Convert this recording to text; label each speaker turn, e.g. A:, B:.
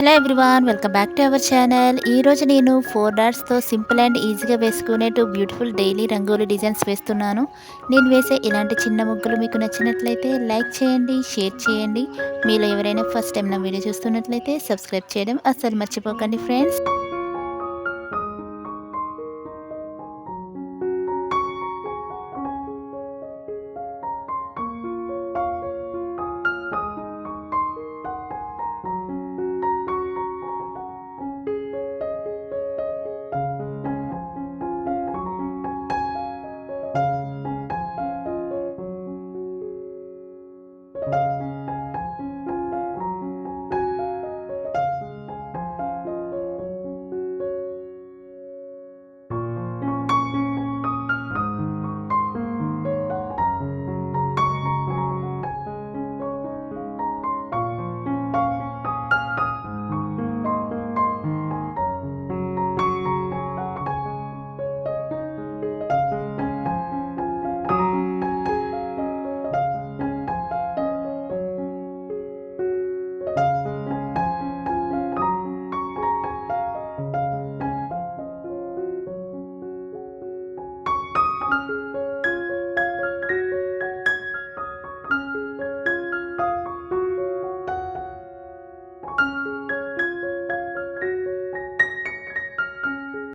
A: Hello everyone, welcome back to our channel. ఈరోజు నేను 4 డాట్స్తో simple and ఈజీగా వేసుకునే బ్యూటిఫుల్ డైలీ రంగోలీ డిజైన్స్ వేస్తున్నాను. నేను వేసే ఇలాంటి చిన్న ముగ్గులు మీకు నచ్చినట్లయితే లైక్ చేయండి, షేర్ చేయండి. మీలో ఎవరైనా ఫస్ట్ టైం నా వీడియో చూస్తున్నట్లయితే సబ్స్క్రైబ్ చేయడం అస్సలు మర్చిపోకండి ఫ్రెండ్స్.